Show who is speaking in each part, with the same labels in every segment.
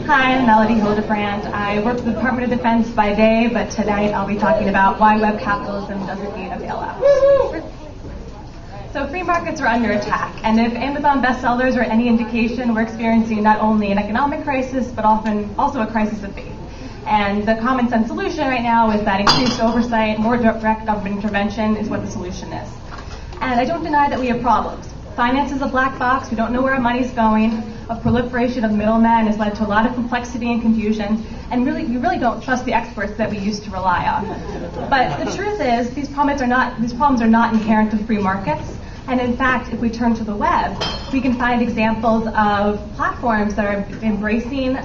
Speaker 1: Hi, I'm Melody Hildebrandt. I work for the Department of Defense by day, but tonight I'll be talking about why web capitalism doesn't need a bailout. So free markets are under attack, and if Amazon bestsellers are any indication, we're experiencing not only an economic crisis, but often also a crisis of faith. And the common sense solution right now is that increased oversight, more direct government intervention is what the solution is. And I don't deny that we have problems. Finance is a black box. We don't know where our money's going. A proliferation of middlemen has led to a lot of complexity and confusion. And we really don't trust the experts that we used to rely on. But the truth is, these problems are not inherent to free markets. And in fact, if we turn to the web, we can find examples of platforms that are embracing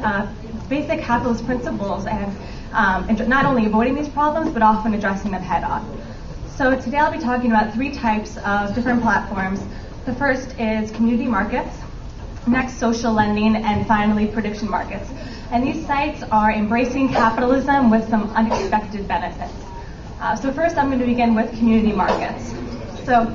Speaker 1: basic capitalist principles and not only avoiding these problems, but often addressing them head on. So today I'll be talking about three types of different platforms. The first is community markets, next social lending, and finally prediction markets. And these sites are embracing capitalism with some unexpected benefits. So first I'm going to begin with community markets. So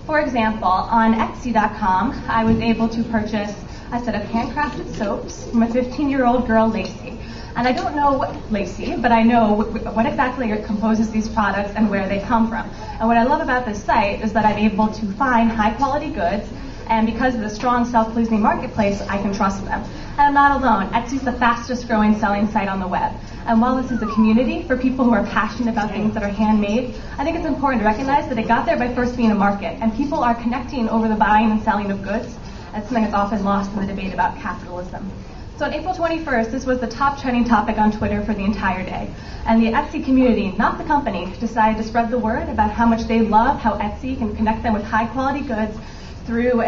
Speaker 1: for example, on Etsy.com, I was able to purchase a set of handcrafted soaps from a 15-year-old girl, Lacey. And I don't know Lacey, but I know what exactly composes these products and where they come from. And what I love about this site is that I'm able to find high-quality goods, and because of the strong self-policing marketplace, I can trust them. And I'm not alone. Etsy's the fastest-growing selling site on the web. And while this is a community for people who are passionate about things that are handmade, I think it's important to recognize that it got there by first being a market, and people are connecting over the buying and selling of goods. That's something that's often lost in the debate about capitalism. So on April 21st, this was the top trending topic on Twitter for the entire day. And the Etsy community, not the company, decided to spread the word about how much they love how Etsy can connect them with high-quality goods through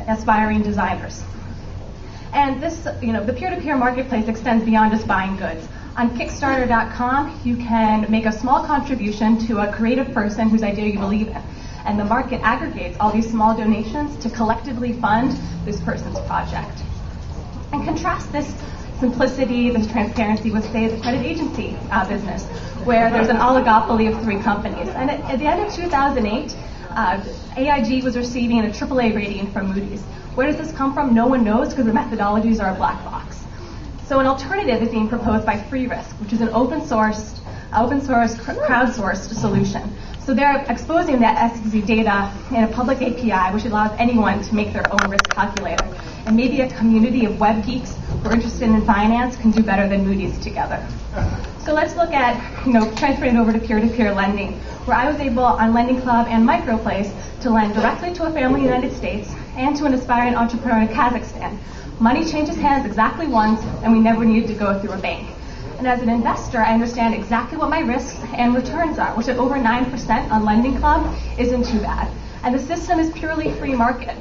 Speaker 1: aspiring designers. And this, the peer-to-peer marketplace extends beyond just buying goods. On Kickstarter.com, you can make a small contribution to a creative person whose idea you believe in. And the market aggregates all these small donations to collectively fund this person's project. And contrast this simplicity, this transparency with, say, the credit agency business, where there's an oligopoly of three companies. And at the end of 2008, AIG was receiving a AAA rating from Moody's. Where does this come from? No one knows, because the methodologies are a black box. So an alternative is being proposed by FreeRisk, which is an open source crowdsourced solution. So they're exposing that SEC data in a public API, which allows anyone to make their own risk calculator. And maybe a community of web geeks who are interested in finance can do better than Moody's together. So let's look at, transferring it over to peer-to-peer lending, where I was able on Lending Club and Microplace to lend directly to a family in the United States and to an aspiring entrepreneur in Kazakhstan. Money changes hands exactly once, and we never needed to go through a bank. And as an investor, I understand exactly what my risks and returns are, which at over 9% on Lending Club isn't too bad. And the system is purely free market.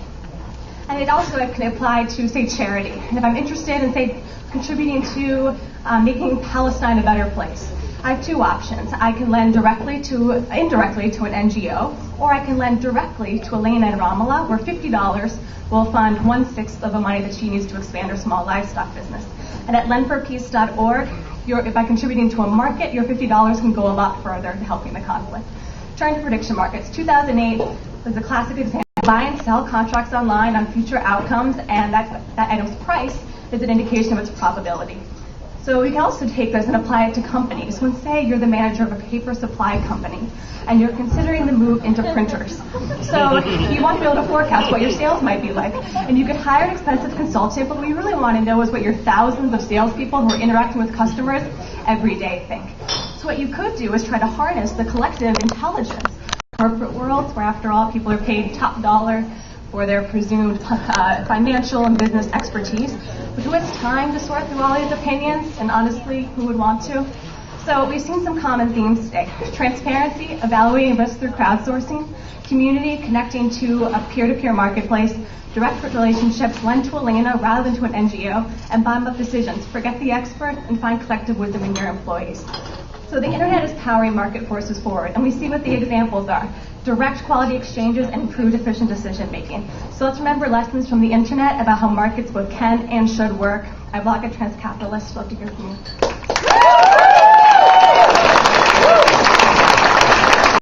Speaker 1: And it also can apply to, say, charity. And if I'm interested in, say, contributing to making Palestine a better place, I have two options. I can lend indirectly to an NGO, or I can lend directly to Elena in Ramallah, where $50 will fund 1/6 of the money that she needs to expand her small livestock business. And at lendforpeace.org, by contributing to a market, your $50 can go a lot further to helping the conflict. Turning to prediction markets, 2008 was a classic example. Buy and sell contracts online on future outcomes, and that item's price is an indication of its probability. So we can also take this and apply it to companies. When, say, you're the manager of a paper supply company, and you're considering the move into printers. So you want to be able to forecast what your sales might be like. And you could hire an expensive consultant, but what we really want to know is what your thousands of salespeople who are interacting with customers every day think. So what you could do is try to harness the collective intelligence of corporate worlds, where, after all, people are paid top dollar for their presumed financial and business expertise. But who has time to sort through all these opinions? And honestly, who would want to? So we've seen some common themes today. Transparency, evaluating risk through crowdsourcing, community connecting to a peer-to-peer marketplace, direct relationships, lend to Elena rather than to an NGO, and bottom-up decisions. Forget the expert and find collective wisdom in your employees. So the internet is powering market forces forward, and we see what the examples are. Direct quality exchanges and improved efficient decision making. So let's remember lessons from the internet about how markets both can and should work. I blog at Transcapitalist. Love to hear from you.